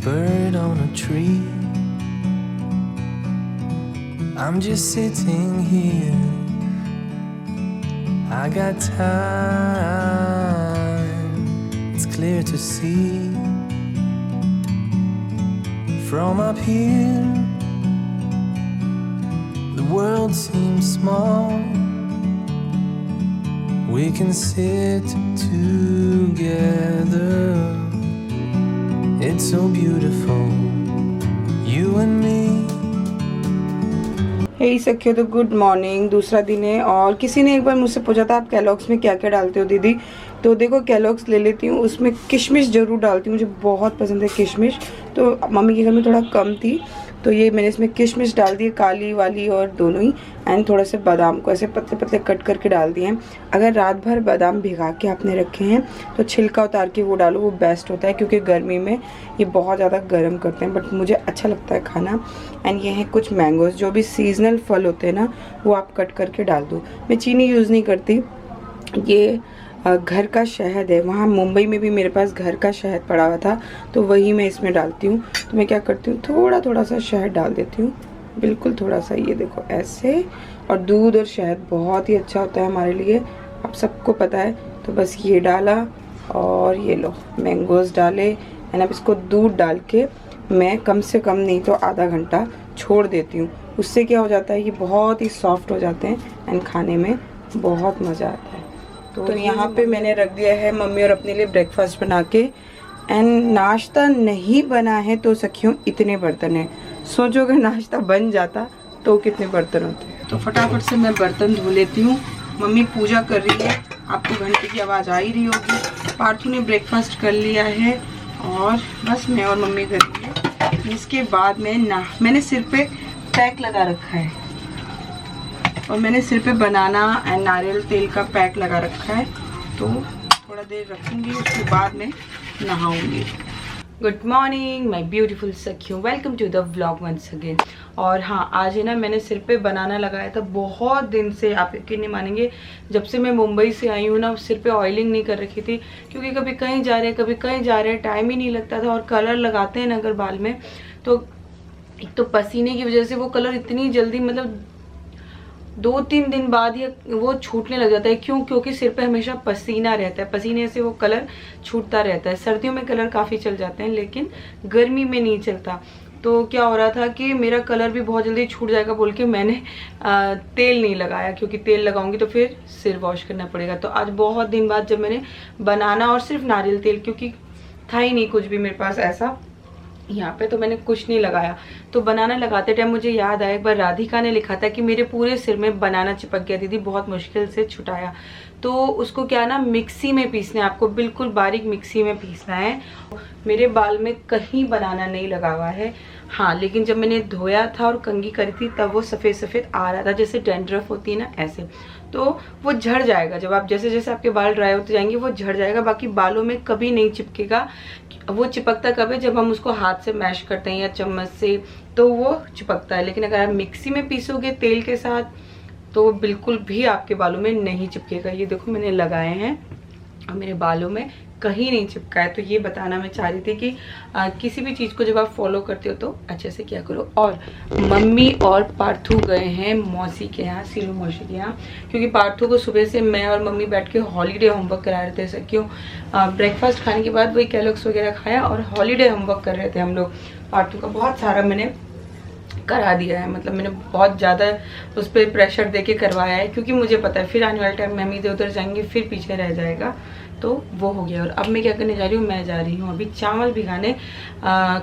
bird on a tree. I'm just sitting here. I got time. It's clear to see from up here. The world seems small. We can sit together. It's so beautiful, you and me. हे सखियो, तो good morning. दूसरा दिन है और किसी ने एक बार मुझसे पूछा था आप कैलॉग्स में क्या क्या डालते हो दीदी। तो देखो कैलॉग्स ले लेती हूँ, उसमें किशमिश ज़रूर डालती हूँ, मुझे बहुत पसंद है किशमिश। तो मम्मी के घर में थोड़ा कम थी तो ये मैंने इसमें किशमिश डाल दी, काली वाली और दोनों ही। एंड थोड़े से बादाम को ऐसे पतले पतले कट करके डाल दिए हैं। अगर रात भर बादाम भिगा के आपने रखे हैं तो छिलका उतार के वो डालो, वो बेस्ट होता है क्योंकि गर्मी में ये बहुत ज़्यादा गर्म करते हैं, बट मुझे अच्छा लगता है खाना। एंड ये हैं कुछ मैंगोज़, जो भी सीजनल फल होते हैं ना वो आप कट करके डाल दो। मैं चीनी यूज़ नहीं करती, ये घर का शहद है। वहाँ मुंबई में भी मेरे पास घर का शहद पड़ा हुआ था तो वही मैं इसमें डालती हूँ। तो मैं क्या करती हूँ, थोड़ा थोड़ा सा शहद डाल देती हूँ, बिल्कुल थोड़ा सा, ये देखो ऐसे। और दूध और शहद बहुत ही अच्छा होता है हमारे लिए, आप सबको पता है। तो बस ये डाला और ये लो मैंगोज़ डाले। एंड अब इसको दूध डाल के मैं कम से कम नहीं तो आधा घंटा छोड़ देती हूँ। उससे क्या हो जाता है, ये बहुत ही सॉफ्ट हो जाते हैं एंड खाने में बहुत मज़ा आता है। तो यहाँ पे मैंने रख दिया है मम्मी और अपने लिए ब्रेकफास्ट बना के। एंड नाश्ता नहीं बना है तो सखियों इतने बर्तन हैं, सोचो अगर नाश्ता बन जाता तो कितने बर्तन होते हैं। तो फटाफट से मैं बर्तन धो लेती हूँ। मम्मी पूजा कर रही है, आपको घंटे की आवाज़ आ ही रही होगी। पार्थू ने ब्रेकफास्ट कर लिया है और बस मैं और मम्मी कर रही है। इसके बाद मैंने सिर पे पैक लगा रखा है और मैंने सिर पे बनाना एंड नारियल तेल का पैक लगा रखा है। तो थोड़ा देर रखूंगी, उसके बाद मैं नहाऊंगी। गुड मॉर्निंग माय ब्यूटीफुल सखियों, welcome to the vlog once again. और हाँ, आज है ना मैंने सिर पे बनाना लगाया था। बहुत दिन से, आप यकीन नहीं मानेंगे, जब से मैं मुंबई से आई हूँ ना सिर पे ऑयलिंग नहीं कर रखी थी क्योंकि कभी कहीं जा रहे हैं कभी कहीं जा रहे हैं, टाइम ही नहीं लगता था। और कलर लगाते हैं ना अगर बाल में तो एक तो पसीने की वजह से वो कलर इतनी जल्दी, मतलब 2-3 दिन बाद ही वो छूटने लग जाता है। क्यों? क्योंकि सिर पे हमेशा पसीना रहता है, पसीने से वो कलर छूटता रहता है। सर्दियों में कलर काफ़ी चल जाते हैं लेकिन गर्मी में नहीं चलता। तो क्या हो रहा था कि मेरा कलर भी बहुत जल्दी छूट जाएगा बोल के मैंने तेल नहीं लगाया, क्योंकि तेल लगाऊंगी तो फिर सिर वॉश करना पड़ेगा। तो आज बहुत दिन बाद जब मैंने बनाना और सिर्फ नारियल तेल, क्योंकि था ही नहीं कुछ भी मेरे पास ऐसा यहाँ पे, तो मैंने कुछ नहीं लगाया। तो बनाना लगाते टाइम मुझे याद आया, एक बार राधिका ने लिखा था कि मेरे पूरे सिर में बनाना चिपक गया दीदी, बहुत मुश्किल से छुटाया। तो उसको क्या ना मिक्सी में पीसना है, आपको बिल्कुल बारीक मिक्सी में पीसना है। मेरे बाल में कहीं बनाना नहीं लगा हुआ है। हाँ, लेकिन जब मैंने धोया था और कंघी करी थी तब वो सफ़ेद सफ़ेद आ रहा था, जैसे डैंड्रफ होती है ना ऐसे। तो वो झड़ जाएगा, जब आप जैसे जैसे आपके बाल ड्राई होते जाएंगे वो झड़ जाएगा, बाकी बालों में कभी नहीं चिपकेगा। वो चिपकता कब है, जब हम उसको हाथ से मैश करते हैं या चम्मच से, तो वो चिपकता है। लेकिन अगर आप मिक्सी में पीसोगे तेल के साथ तो बिल्कुल भी आपके बालों में नहीं चिपकेगा। ये देखो मैंने लगाए हैं और मेरे बालों में कहीं नहीं चिपका है। तो ये बताना मैं चाह रही थी कि किसी भी चीज़ को जब आप फॉलो करते हो तो अच्छे से किया करो। और मम्मी और पार्थू गए हैं मौसी के यहाँ, सीलू मौसी के यहाँ, क्योंकि पार्थू को सुबह से मैं और मम्मी बैठ के हॉलीडे होमवर्क करा रहे थे। ऐसा क्यों, ब्रेकफास्ट खाने के बाद वही कैलॉग्स वगैरह खाया और हॉलीडे होमवर्क कर रहे थे हम लोग। पार्थू का बहुत सारा मैंने करा दिया है, मतलब मैंने बहुत ज़्यादा उस पर प्रेशर दे के करवाया है, क्योंकि मुझे पता है फिर आने वाले टाइम में हम इधर उधर जाएंगे फिर पीछे रह जाएगा। तो वो हो गया। और अब मैं क्या करने जा रही हूँ, मैं जा रही हूँ अभी चावल भिगाने।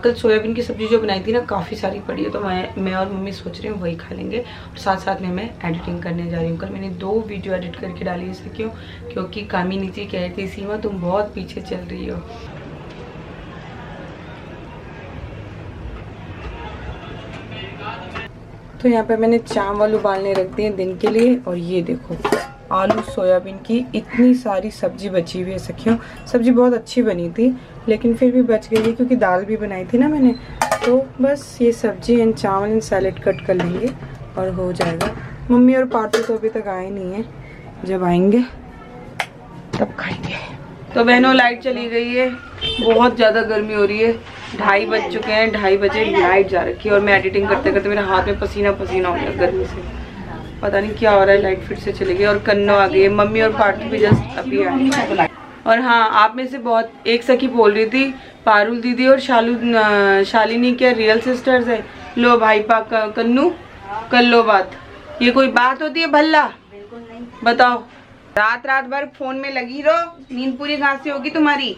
कल सोयाबीन की सब्ज़ी जो बनाई थी ना काफ़ी सारी पड़ी है, तो मैं और मम्मी सोच रही हूँ वही खा लेंगे। और साथ साथ में मैं एडिटिंग करने जा रही हूँ। कल मैंने 2 वीडियो एडिट करके डाली है। इसे क्यों, क्योंकि कामिनी जी कह रही थी सीमा तुम बहुत पीछे चल रही हो। तो यहाँ पे मैंने चावल उबालने रख दिए दिन के लिए। और ये देखो आलू सोयाबीन की इतनी सारी सब्जी बची हुई है सखियों। सब्जी बहुत अच्छी बनी थी लेकिन फिर भी बच गई है क्योंकि दाल भी बनाई थी ना मैंने। तो बस ये सब्जी एंड चावल एंड सैलेड कट कर लेंगे और हो जाएगा। मम्मी और पार्थू तो अभी तक आए नहीं है, जब आएंगे तब खाएंगे। तो बहनों लाइट चली गई है, बहुत ज़्यादा गर्मी हो रही है। 2:30 बज चुके हैं, 2:30 बजे लाइट जा रखी है और मैं एडिटिंग करते करते मेरे हाथ में पसीना पसीना हो गया गर्मी से। पता नहीं क्या हो रहा है, लाइट फिर से चली गई और कन्नो आ गई है। मम्मी और पार्थी भी जस्ट अभी आई। और हाँ, आप में से बहुत एक सखी बोल रही थी पारुल दीदी और शालिनी क्या रियल सिस्टर्स है। लो भाई पाक कन्नू कर लो बात। ये कोई बात होती है भल्ला? बिल्कुल नहीं। बताओ, रात भर फोन में लगी रहो, नींद पूरी कहाँ से होगी तुम्हारी?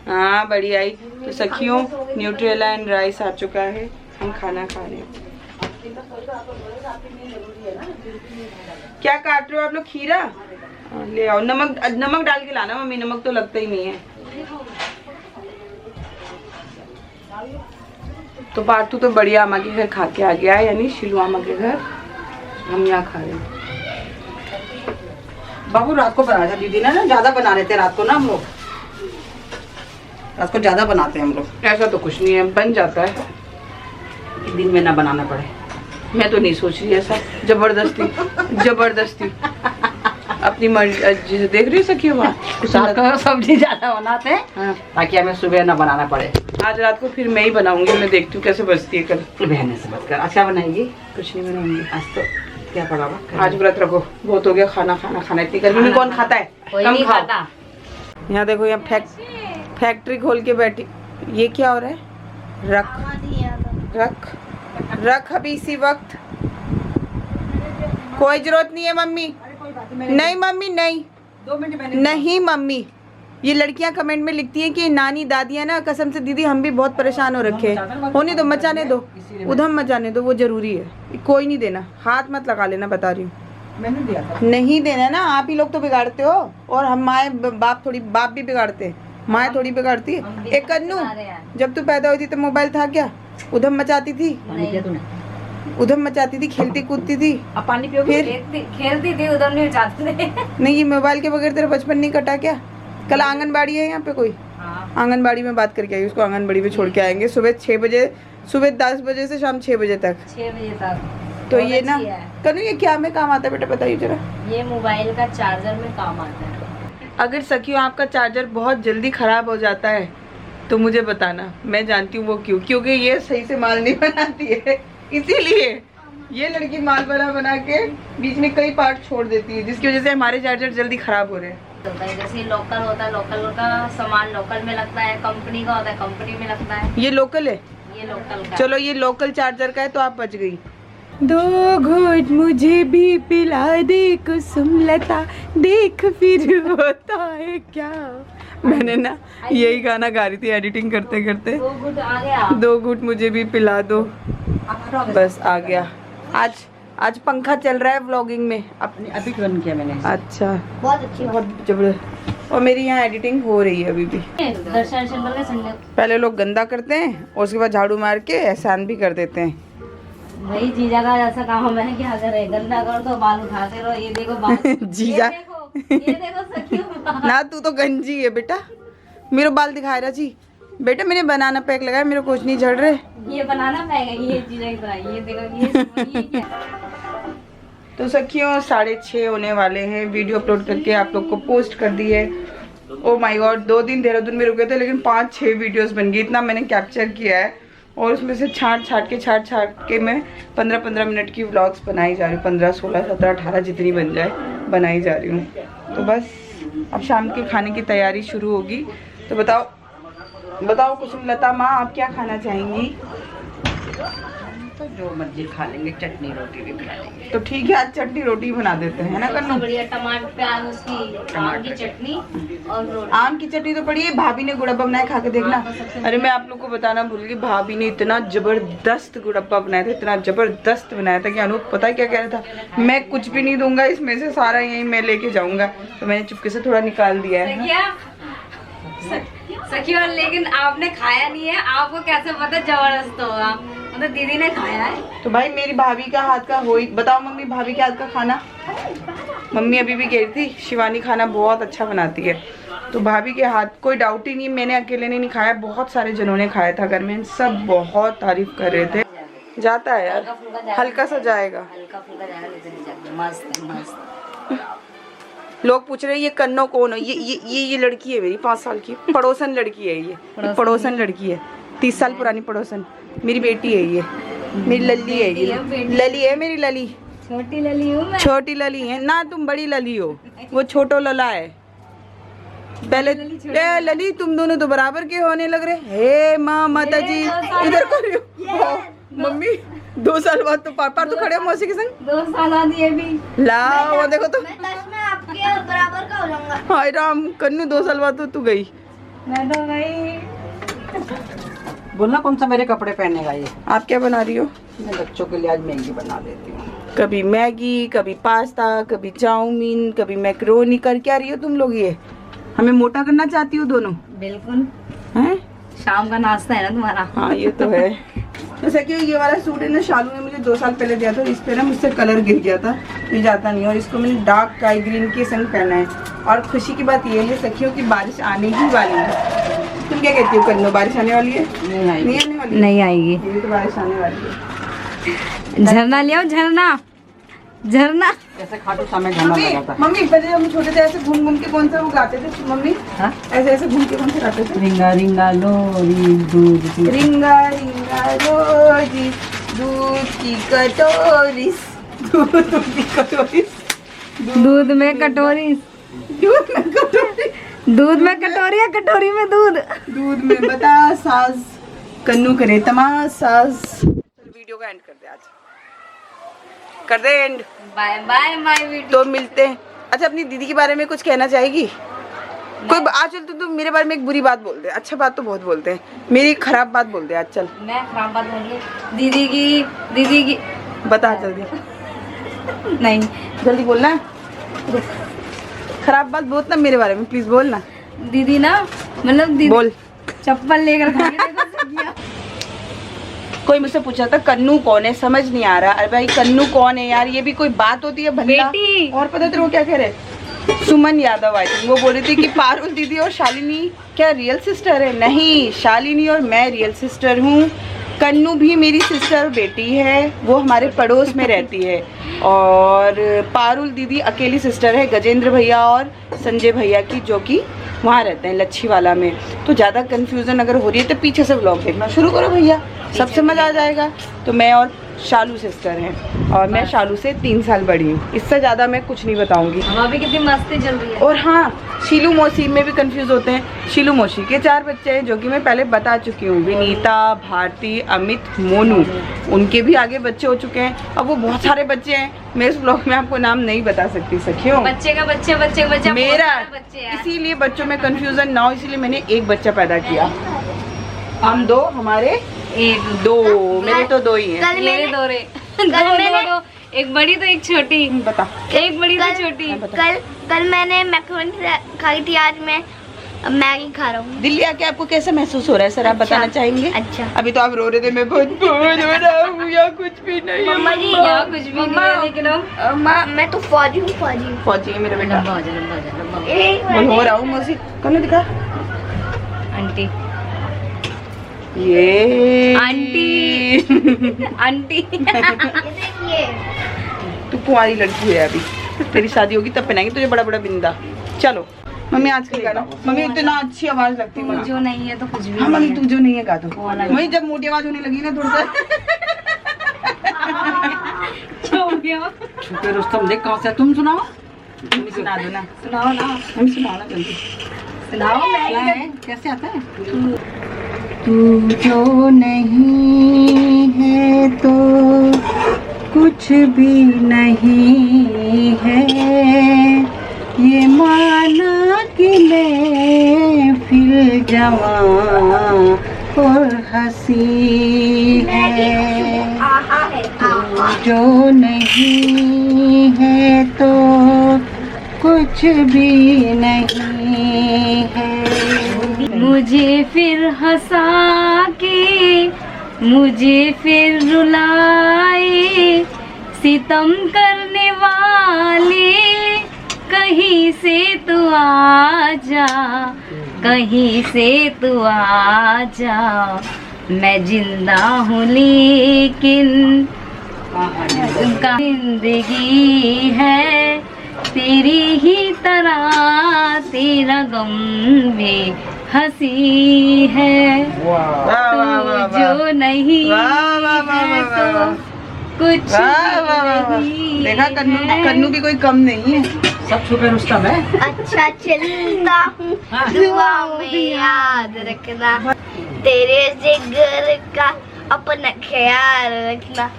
हाँ बढ़िया ही। तो सखियों, न्यूट्रेला एंड राइस आ चुका है, हम खाना खा रहे हैं। क्या काट रहे हो आप लोग? खीरा ले आओ। नमक डाल के लाना मम्मी, नमक तो लगता ही नहीं है। तो पार्थू तो बढ़िया अम्मा के घर खा के आ गया है, यानी शिलू अम्मा के घर। हम यहाँ खा रहे हैं। बाबू रात को बनाया था दीदी ने ना, ज्यादा बना रहे थे रात को ना हम लोग, रात को ज्यादा बनाते हैं हम लोग। ऐसा तो कुछ नहीं है, बन जाता है, दिन में ना बनाना पड़े। मैं तो नहीं सोच रही ऐसा जबरदस्ती अपनी मर्जी से। देख रही सखी वहाँ रात को सब्जी ज्यादा बनाते हैं हाँ। ताकि हमें सुबह ना बनाना पड़े। आज रात को फिर मैं ही बनाऊंगी, मैं देखती हूँ कैसे बचती है कल। बहने से मत कर। आज क्या बनाएगी? कुछ नहीं बनाऊंगी आज तो क्या पड़ा हुआ? आज व्रत रखो, बहुत हो गया खाना इतनी गर्मी में कौन खाता है? कम खाओ। यहाँ देखो, यहाँ फैक्ट्री खोल के बैठी। ये क्या हो रहा है? रख अभी इसी वक्त। कोई जरूरत नहीं है मम्मी। नहीं मम्मी नहीं, 2 मिनट नहीं मम्मी। ये लड़कियां कमेंट में लिखती हैं कि नानी दादियां ना, कसम से दीदी हम भी बहुत परेशान हो रखे हैं। होने दो, मचाने दो, उधम मचाने दो, वो जरूरी है। कोई नहीं देना, हाथ मत लगा लेना, बता रही हूँ। मैंने दिया था। नहीं देना ना, आप ही लोग तो बिगाड़ते हो। और हम माए बाप भी बिगाड़ते हैं, माए थोड़ी बिगाड़ती है। एक कन्नू, जब तू पैदा हुई थी तो मोबाइल था क्या? उधम मचाती थी, उधम मचाती थी, खेलती कूदती थी। अब पानी पियोगी? फिर खेलती थी, उधर नहीं जाती थी। नहीं, ये मोबाइल के बगैर तेरा बचपन नहीं कटा क्या? कल आंगनबाड़ी है यहाँ पे कोई? हाँ। आंगनबाड़ी में बात करके आई, उसको आंगनबाड़ी में छोड़ के आएंगे सुबह 6 बजे, सुबह 10 बजे से शाम 6 बजे तक। 6 बजे तक। तो ये ना कन्नू, ये क्या में काम आता है बेटा, बताइए जरा। ये मोबाइल का चार्जर में काम आता है। अगर सखियों आपका चार्जर बहुत जल्दी खराब हो जाता है तो मुझे बताना, मैं जानती हूँ वो क्यों। क्योंकि ये सही से माल नहीं बनाती है, इसीलिए ये लड़की माल बना के बीच में कई पार्ट छोड़ देती है, जिसकी वजह से हमारे चार्जर जल्दी खराब हो रहे हैं। जैसे लोकल होता है, लोकल का सामान लोकल में लगता है, कंपनी का होता है कंपनी में लगता है। ये लोकल है, ये लोकल का। चलो ये लोकल चार्जर का है तो आप बच गई। 2 घूंट मुझे भी पिला दे कुसुम लता, देख फिर होता है क्या। मैंने ना यही गाना गा रही थी एडिटिंग करते करते। 2 घूंट आ गया। 2 घूंट मुझे भी पिला दो, बस आ गया। आज पंखा चल रहा है व्लॉगिंग में। अभी बंद किया मैंने। अच्छा, बहुत अच्छी बहुत जबरदस्त। और मेरी यहाँ एडिटिंग हो रही है अभी भी। दर्शन संडे पहले लोग गंदा करते हैं और उसके बाद झाड़ू मार के एहसान भी कर देते हैं। भाई जीजा का ऐसा काम है, क्या करे, गंदा कर दो, बाल उठाते रहो। ये देखो बाल जीजा ये देखो सखियों। ना तू तो गंजी है बेटा, मेरे बाल दिखा रहा जी। बेटा मैंने बनाना पैक लगाया, मेरे कुछ नहीं झड़ रहे। ये बनाना पाएगा, ये जीजा की तरह। ये देखो ये क्या। तो सखियों 6:30 होने वाले हैं, वीडियो अपलोड करके आप लोग को पोस्ट कर दी है। ओ माय गॉड, 2 दिन देहरादून में रुके थे लेकिन 5-6 वीडियोस बन गई, इतना मैंने कैप्चर किया है। और उसमें से छाट के मैं 15-15 मिनट की व्लॉग्स बनाई जा रही हूँ। 15, 16, 17, 18 जितनी बन जाए बनाई जा रही हूँ। तो बस अब शाम के खाने की तैयारी शुरू होगी। तो बताओ कुसुम लता माँ, आप क्या खाना चाहेंगी? तो जो मर्जी खा लेंगे, चटनी रोटी भी खा लेंगे। तो ठीक है, आज चटनी रोटी बना देते हैं ना कन्नू। बढ़िया टमाटर प्याज उसकी आम की चटनी और रोटी। आम की चटनी तो पड़ी है, भाभी ने गुड़ब्बा बनाया, खा के देखना। अरे मैं आप लोग को बताना भूल गई, भाभी ने इतना जबरदस्त गुड़ब्बा बनाया था, इतना जबरदस्त बनाया था कि अनूप पता है क्या कह रहा था, मैं कुछ भी नहीं दूंगा इसमें से, सारा यही मैं लेके जाऊंगा। तो मैंने चुपके से थोड़ा निकाल दिया है। सखियों लेकिन आपने खाया नहीं है, आपको कैसे पता जबरदस्त होगा, मतलब दीदी ने खाया है। तो भाई मेरी भाभी का हाथ का हो ही, बताओ मम्मी भाभी के हाथ का खाना। मम्मी अभी भी कह रही थी शिवानी खाना बहुत अच्छा बनाती है, तो भाभी के हाथ कोई डाउट ही नहीं, मैंने अकेले ने नहीं खाया, बहुत सारे जनों ने खाया था घर में, सब बहुत तारीफ कर रहे थे। जाता है यार, हल्का सा जाएगा, हल्का फुल्का जाएगा, लेकिन जाएगा। मस्त मस्त। लोग पूछ रहे हैं ये कन्नो कौन है? ये लड़की है मेरी 5 साल की, पड़ोसन लड़की है, ये पड़ोसन लड़की है। 30 साल पुरानी पड़ोसन, मेरी बेटी है ये, मेरी लली है ये, लली है मेरी लली, छोटी लली हूँ मैं। छोटी लली है ना, तुम बड़ी लली हो, वो छोटो लला है। पहले ए लली तुम दोनों तो बराबर के होने लग रहे। हे माँ माता जी इधर करो। मम्मी 2 साल बाद तो पापा तो खड़े हो मौसी के संग। 2 साल बाद ये भी ला वो देखो तो, मैं 10 में आपके बराबर का हो जाऊंगा। हाय राम कन्नू 2 साल बाद तो तू गई। मैं तो भाई बोलना कौन सा मेरे कपड़े पहनेगा ये। आप क्या बना रही हो? मैं बच्चों के लिए आज मैगी बना देती हूँ। कभी मैगी, कभी पास्ता, कभी चाउमीन, कभी मैक्रोनी कर क्या रही हो तुम लोग? ये हमें मोटा करना चाहती हो दोनों बिल्कुल। हैं? शाम का नाश्ता है ना तुम्हारा। हाँ ये तो है। जैसे कि ये वाला सूट है ना, शालू ने मुझे 2 साल पहले दिया था, इस पे ना मुझसे कलर गिर गया था, ये जाता नहीं, और इसको मैंने डार्क स्काई ग्रीन के संग पहना है। और खुशी की बात ये है सखियों की बारिश आने ही वाली है। तुम क्या कहती हो कन्नो, बारिश आने वाली है? नहीं आएगी। नहीं आने वाली? नहीं आएगी। ये तो बारिश आने वाली है। झरना ले आओ, झरना झरना। ऐसे खाटू समय घना लगा था। मम्मी पहले हम छोटे थे ऐसे घूम घूम के कौन सा वो गाते थे मम्मी? हाँ? ऐसे ऐसे घूम के कौन से गाते थे? रिंगा रिंगा लोरी दूध की। रिंगा रिंगा रोजी दूध की कटोरी, दूध की कटोरी, दूध में कटोरी, दूध में कटोरी, दूध में कटोरी या कटोरी में दूध। दूध में बता साज, कन्नू करे तमाशाज। वीडियो का एंड कर दे, आज कर दे end. Bye bye my video. तो मिलते हैं। अच्छा अपनी दीदी के बारे में कुछ कहना चाहेगी? कोई आज चल तू मेरे बारे में एक बुरी बात बोल दे। अच्छा बात तो बहुत बोलते हैं, मेरी खराब बात बोल दे आज चल। मैं खराब बात बोलूंगी दीदी की बता जल्दी, नहीं जल्दी बोलना। खराब बात बोल ना मेरे बारे में, प्लीज बोलना। दीदी ना, मतलब दीदी बोल। चप्पल लेकर खा के देखो सब्जियां। कोई मुझसे पूछा था कन्नू कौन है, समझ नहीं आ रहा। अरे भाई कन्नू कौन है यार, ये भी कोई बात होती है भला? बेटी। और पता तेरे को क्या कह रहे? सुमन यादव आई थी, वो बोल रही थी कि पारुल दीदी और शालिनी क्या रियल सिस्टर है? नहीं, शालिनी और मैं रियल सिस्टर हूँ। कन्नू भी मेरी सिस्टर बेटी है, वो हमारे पड़ोस में रहती है। और पारुल दीदी अकेली सिस्टर है गजेंद्र भैया और संजय भैया की, जो कि वहाँ रहते हैं लच्छीवाला में। तो ज़्यादा कंफ्यूजन अगर हो रही है तो पीछे से व्लॉग देखना शुरू करो भैया, सब समझ आ जाएगा। तो मैं और शालू सिस्टर हैं, और मैं शालू से 3 साल बड़ी हूँ। इससे ज़्यादा मैं कुछ नहीं बताऊँगी। हवा भी कितनी मस्ती चल रही है। और हाँ, शीलू मौसी में भी कंफ्यूज होते हैं। शीलू मौसी के 4 बच्चे हैं, जो कि मैं पहले बता चुकी हूँ, विनीता, भारती, अमित, मोनू। उनके भी आगे बच्चे हो चुके हैं। अब वो बहुत सारे बच्चे हैं, मैं इस ब्लॉग में आपको नाम नहीं बता सकती सखियों। बच्चे का बच्चे बच्चे का बच्चा मेरा बच्चे हैं। इसीलिए बच्चों में कंफ्यूजन ना हो, इसीलिए मैंने एक बच्चा पैदा किया। हम 2, हमारे 2, मेरे तो 2 ही हैं। कल मेरे मैंने दो दो, एक बड़ी तो एक छोटी, बता। एक बड़ी तो छोटी। कल मैंने मैक्रोनी खाई थी, आज मैं मैगी खा रहा हूँ। दिल्ली आके आपको कैसा महसूस हो रहा है सर, आप बताना चाहेंगे? अच्छा। अभी तो आप रो रहे थे, मैं बहुत बोर हो रहा हूँ या कुछ भी नहीं। मम्मा जी यहाँ कुछ भी नहीं है, लेकिन हम मैं तो फौजी हूँ, फौजी। फौजी है मेरा बेटा। लंबा हो जा, लंबा हो जा, लंबा हो जा। बोल हो रहा हूँ मौसी, कौन दिखा? आंटी ये आंटी आंटी। ये तू कुंवारी लड़की है अभी, तेरी शादी होगी तब पहनाएंगे तुझे बड़ा बड़ा बिंदा। चलो मम्मी आज का गाना, मम्मी इतना अच्छी आवाज लगती है। जो नहीं है तो कुछ भी हाँ मम्मी नहीं तू जो नहीं है गा दो। वाला मम्मी जब मोटी आवाज होने लगी ना थोड़ा सा हो गया। छुपे रुस्तम देख कहाँ से, तुम सुनाओ। मम्मी सुना दो ना, सुनाओ ना, मम्मी सुनाओ ना जल्दी। सुनाओ। क्या है, कैसे आता है? तू जो नहीं है तो कुछ भी नहीं है, ये माना कि मैं फिर जवां और हंसी है। आहा है, आहा। तू जो नहीं है तो कुछ भी नहीं है। मुझे फिर हंसा के, मुझे फिर रुलाए, सितम करने वाले, कहीं से तू आ जा, कहीं से तू आ जा। मैं जिंदा हूँ लेकिन जिंदगी है तेरी ही तरह, तेरा गम भी हंसी है वाह वाह वाह तू जो नहीं वाह वाह वाह है वाह तो वाह। कुछ वाह वाह वाह वाह। नहीं देखा कन्नू है। कन्नू की कोई कम नहीं है, सब छुपे रुस्तम है। अच्छा चलता हूँ दुआ में याद रखना, तेरे जिगर का अपना ख्याल रखना।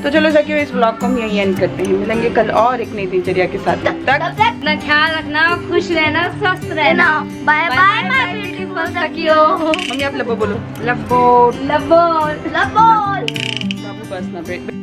तो चलो सखियों, इस ब्लॉग को हम यहीं एंड करते हैं। मिलेंगे कल और एक नई दिनचर्या के साथ। तब तक अपना ख्याल रखना, खुश रहना, स्वस्थ रहना। बाय बाय माय ब्यूटीफुल सखियों। मम्मी आप लबो बोलो। लबो लबो लव बाबू बस ना पे